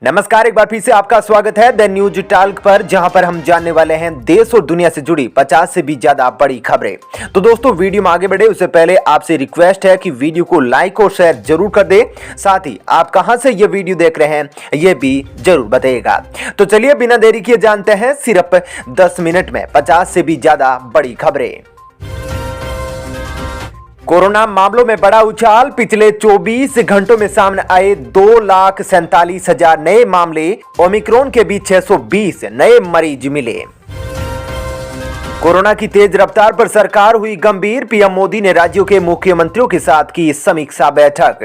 नमस्कार, एक बार फिर से आपका स्वागत है द न्यूज टॉक पर, जहां पर हम जानने वाले हैं देश और दुनिया से जुड़ी 50 से भी ज्यादा बड़ी खबरें। तो दोस्तों, वीडियो में आगे बढ़े उससे पहले आपसे रिक्वेस्ट है कि वीडियो को लाइक और शेयर जरूर कर दे। साथ ही आप कहां से ये वीडियो देख रहे हैं ये भी जरूर बताइएगा। तो चलिए बिना देरी किए जानते हैं सिर्फ 10 मिनट में 50 से भी ज्यादा बड़ी खबरें। कोरोना मामलों में बड़ा उछाल, पिछले 24 घंटों में सामने आए 2,47,000 नए मामले, ओमिक्रॉन के भी 620 नए मरीज मिले। कोरोना की तेज रफ्तार पर सरकार हुई गंभीर, पीएम मोदी ने राज्यों के मुख्यमंत्रियों के साथ की समीक्षा बैठक।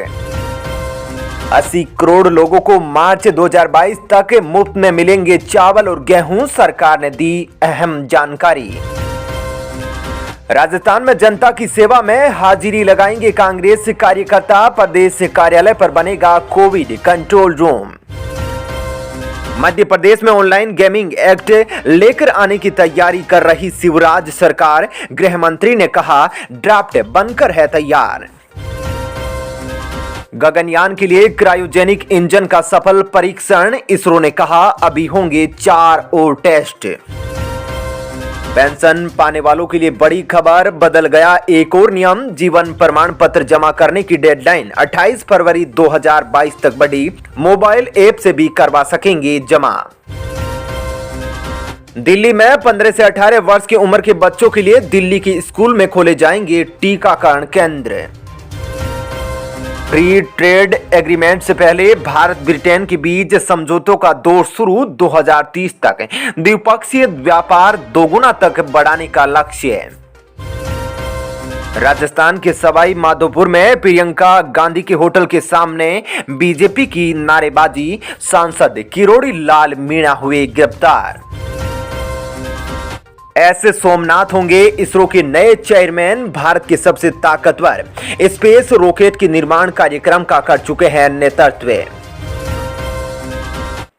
80 करोड़ लोगों को मार्च 2022 तक मुफ्त में मिलेंगे चावल और गेहूं, सरकार ने दी अहम जानकारी। राजस्थान में जनता की सेवा में हाजिरी लगाएंगे कांग्रेस कार्यकर्ता, प्रदेश कार्यालय पर बनेगा Covid control room. Madhya Pradesh में ऑनलाइन गेमिंग एक्ट लेकर आने की तैयारी कर रही शिवराज सरकार, गृह मंत्री ने कहा ड्राफ्ट बनकर है तैयार। गगनयान के लिए क्रायोजेनिक इंजन का सफल परीक्षण, इसरो ने कहा अभी होंगे 4 और टेस्ट। पेंशन पाने वालों के लिए बड़ी खबर, बदल गया एक और नियम, जीवन प्रमाण पत्र जमा करने की डेडलाइन 28 फरवरी 2022 तक बढ़ी, मोबाइल ऐप से भी करवा सकेंगे जमा। दिल्ली में 15 से 18 वर्ष की उम्र के बच्चों के लिए दिल्ली के स्कूल में खोले जाएंगे टीकाकरण केंद्र। फ्री ट्रेड एग्रीमेंट से पहले भारत ब्रिटेन के बीच समझौतों का दौर शुरू, 2030 तक द्विपक्षीय व्यापार दोगुना तक बढ़ाने का लक्ष्य है। राजस्थान के सवाई माधोपुर में प्रियंका गांधी के होटल के सामने बीजेपी की नारेबाजी, सांसद किरोड़ी लाल मीणा हुए गिरफ्तार। ऐसे सोमनाथ होंगे इसरो के नए चेयरमैन, भारत के सबसे ताकतवर स्पेस रॉकेट के निर्माण कार्यक्रम का कर चुके हैं नेतृत्व।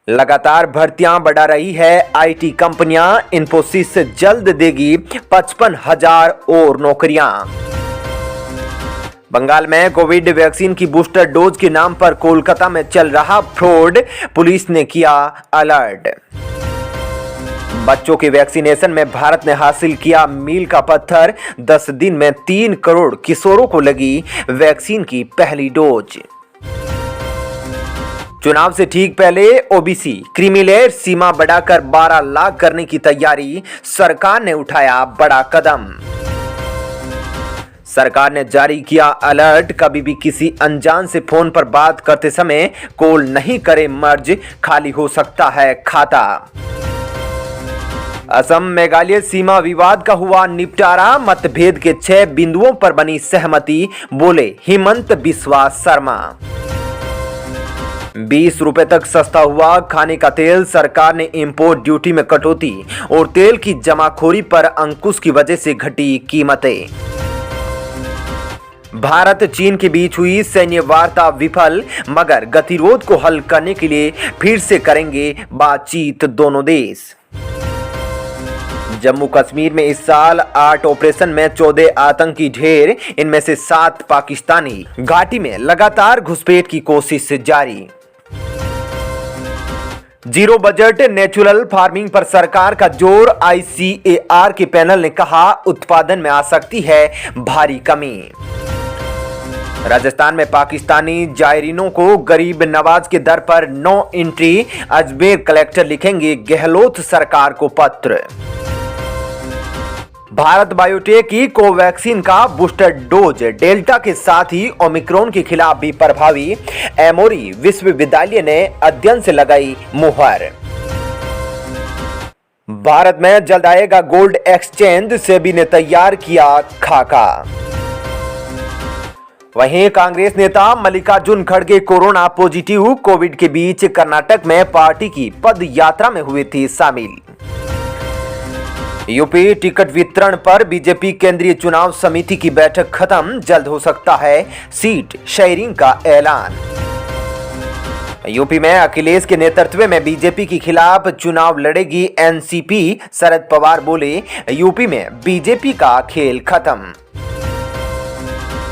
लगातार भर्तियां बढ़ा रही है आईटी कंपनियां, इन्फोसिस से जल्द देगी 55,000 और नौकरियां। बंगाल में कोविड वैक्सीन की बूस्टर डोज के नाम पर कोलकाता में चल रहा फ्रॉड, पुलिस ने किया अलर्ट। बच्चों के वैक्सीनेशन में भारत ने हासिल किया मील का पत्थर, 10 दिन में 3 करोड़ किशोरों को लगी वैक्सीन की पहली डोज। चुनाव से ठीक पहले ओबीसी क्रीमीलेयर सीमा बढ़ाकर 12 लाख करने की तैयारी, सरकार ने उठाया बड़ा कदम। सरकार ने जारी किया अलर्ट, कभी भी किसी अनजान से फोन पर बात करते समय कॉल नहीं करे मर्ज, खाली हो सकता है खाता। असम मेघालय सीमा विवाद का हुआ निपटारा, मतभेद के 6 बिंदुओं पर बनी सहमति, बोले हिमंत बिस्वा शर्मा। 20 रुपए तक सस्ता हुआ खाने का तेल, सरकार ने इंपोर्ट ड्यूटी में कटौती और तेल की जमाखोरी पर अंकुश की वजह से घटी कीमतें। भारत चीन के बीच हुई सैन्य वार्ता विफल, मगर गतिरोध को हल करने के लिए फिर से करेंगे बातचीत दोनों देश। जम्मू कश्मीर में इस साल 8 ऑपरेशन में 14 आतंकी ढेर, इनमें से 7 पाकिस्तानी। घाटी में लगातार घुसपैठ की कोशिश जारी। जीरो बजट नेचुरल फार्मिंग पर सरकार का जोर, आईसीएआर के पैनल ने कहा उत्पादन में आ सकती है भारी कमी। राजस्थान में पाकिस्तानी जायरीनों को गरीब नवाज के दर पर नो एंट्री, अजमेर कलेक्टर लिखेंगे गहलोत सरकार को पत्र। भारत बायोटेक की कोवैक्सीन का बूस्टर डोज डेल्टा के साथ ही ओमिक्रॉन के खिलाफ भी प्रभावी, एमोरी विश्वविद्यालय ने अध्ययन से लगाई मुहर। भारत में जल्द आएगा गोल्ड एक्सचेंज, सेबी ने तैयार किया खाका। वहीं कांग्रेस नेता मल्लिकार्जुन खड़गे कोरोना पॉजिटिव, कोविड के बीच कर्नाटक में पार्टी की पद यात्रा में हुए थे शामिल। यूपी टिकट वितरण पर बीजेपी केंद्रीय चुनाव समिति की बैठक खत्म, जल्द हो सकता है सीट शेयरिंग का ऐलान। यूपी में अखिलेश के नेतृत्व में बीजेपी के खिलाफ चुनाव लड़ेगी एनसीपी, शरद पवार बोले यूपी में बीजेपी का खेल खत्म।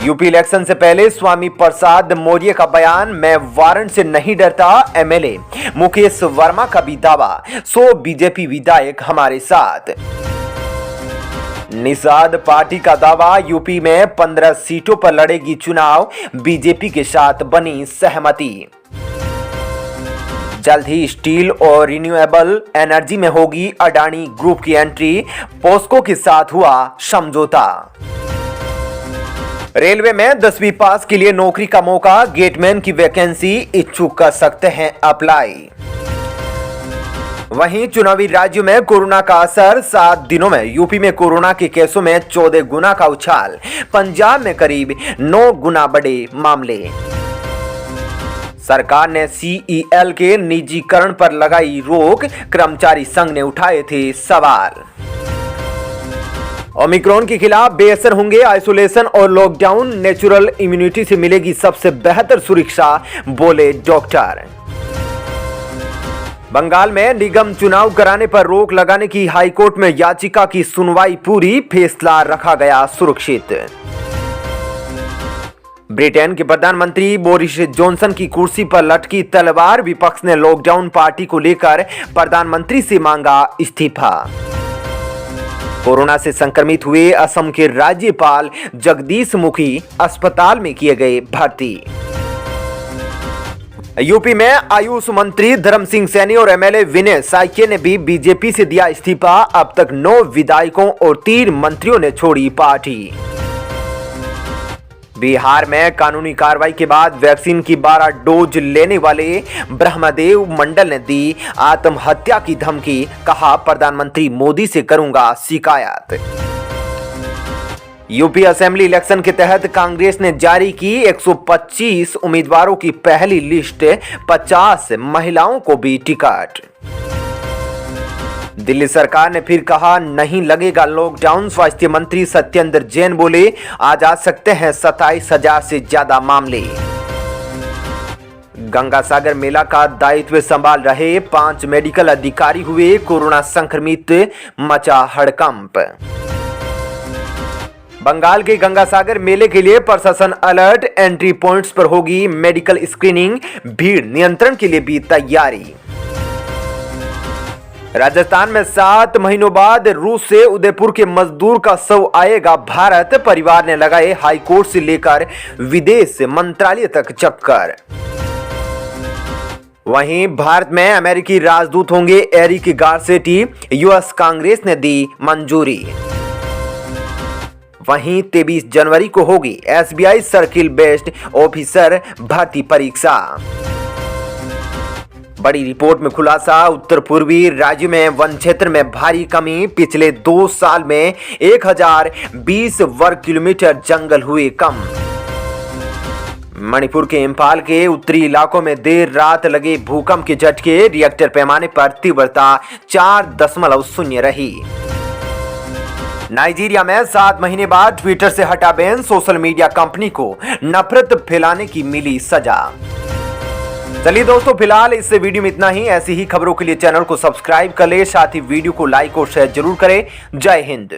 यूपी इलेक्शन से पहले स्वामी प्रसाद मौर्य का बयान, मैं वारंट से नहीं डरता। एमएलए मुकेश वर्मा का भी दावा, 100 बीजेपी विधायक हमारे साथ। निषाद पार्टी का दावा, यूपी में 15 सीटों पर लड़ेगी चुनाव, बीजेपी के साथ बनी सहमति। जल्द ही स्टील और रिन्यूएबल एनर्जी में होगी अडानी ग्रुप की एंट्री, पोस्को के साथ हुआ समझौता। रेलवे में 10वीं पास के लिए नौकरी का मौका, गेटमैन की वैकेंसी, इच्छुक कर सकते हैं अप्लाई। वहीं चुनावी राज्यों में कोरोना का असर, 7 दिनों में यूपी में कोरोना के केसों में 14 गुना का उछाल, पंजाब में करीब 9 गुना बढ़े मामले। सरकार ने सीईएल के निजीकरण पर लगाई रोक, कर्मचारी संघ ने उठाए थे सवाल। ओमिक्रॉन के खिलाफ बेअसर होंगे आइसोलेशन और लॉकडाउन, नेचुरल इम्यूनिटी से मिलेगी सबसे बेहतर सुरक्षा, बोले डॉक्टर। बंगाल में निगम चुनाव कराने पर रोक लगाने की हाईकोर्ट में याचिका की सुनवाई पूरी, फैसला रखा गया सुरक्षित। ब्रिटेन के प्रधानमंत्री बोरिस जॉनसन की कुर्सी पर लटकी तलवार, विपक्ष ने लॉकडाउन पार्टी को लेकर प्रधानमंत्री से मांगा इस्तीफा। कोरोना से संक्रमित हुए असम के राज्यपाल जगदीश मुखी अस्पताल में किए गए भर्ती। यूपी में आयुष मंत्री धर्म सिंह सैनी और एमएलए विनय साइकिया ने भी बीजेपी से दिया इस्तीफा, अब तक 9 विधायकों और 3 मंत्रियों ने छोड़ी पार्टी। बिहार में कानूनी कार्रवाई के बाद वैक्सीन की 12 डोज लेने वाले ब्रह्मदेव मंडल ने दी आत्महत्या की धमकी, कहा प्रधानमंत्री मोदी से करूंगा शिकायत। यूपी असेंबली इलेक्शन के तहत कांग्रेस ने जारी की 125 उम्मीदवारों की पहली लिस्ट, 50 महिलाओं को भी टिकट। दिल्ली सरकार ने फिर कहा नहीं लगेगा लॉकडाउन, स्वास्थ्य मंत्री सत्येंद्र जैन बोले आज आ सकते हैं 27,000 से ज्यादा मामले। गंगा सागर मेला का दायित्व संभाल रहे 5 मेडिकल अधिकारी हुए कोरोना संक्रमित, मचा हड़कंप। बंगाल के गंगा सागर मेले के लिए प्रशासन अलर्ट, एंट्री पॉइंट्स पर होगी मेडिकल स्क्रीनिंग, भीड़ नियंत्रण के लिए भी तैयारी। राजस्थान में 7 महीनों बाद रूस से उदयपुर के मजदूर का शव आएगा भारत, परिवार ने लगाए हाईकोर्ट से लेकर विदेश मंत्रालय तक चक्कर। वहीं भारत में अमेरिकी राजदूत होंगे एरिक गारसेटी, यूएस कांग्रेस ने दी मंजूरी। वहीं 23 जनवरी को होगी एसबीआई सर्किल बेस्ड ऑफिसर भर्ती परीक्षा। बड़ी रिपोर्ट में खुलासा, उत्तर पूर्वी राज्य में वन क्षेत्र में भारी कमी, पिछले 2 साल में 1020 वर्ग किलोमीटर जंगल हुए कम। मणिपुर के इंफाल के उत्तरी इलाकों में देर रात लगे भूकंप के झटके, रिएक्टर पैमाने पर तीव्रता 4.0 रही। नाइजीरिया में 7 महीने बाद ट्विटर से हटा बैन, सोशल मीडिया कंपनी को नफरत फैलाने की मिली सजा। चलिए दोस्तों, फिलहाल इस वीडियो में इतना ही। ऐसी ही खबरों के लिए चैनल को सब्सक्राइब कर ले, साथ ही वीडियो को लाइक और शेयर जरूर करें। जय हिंद।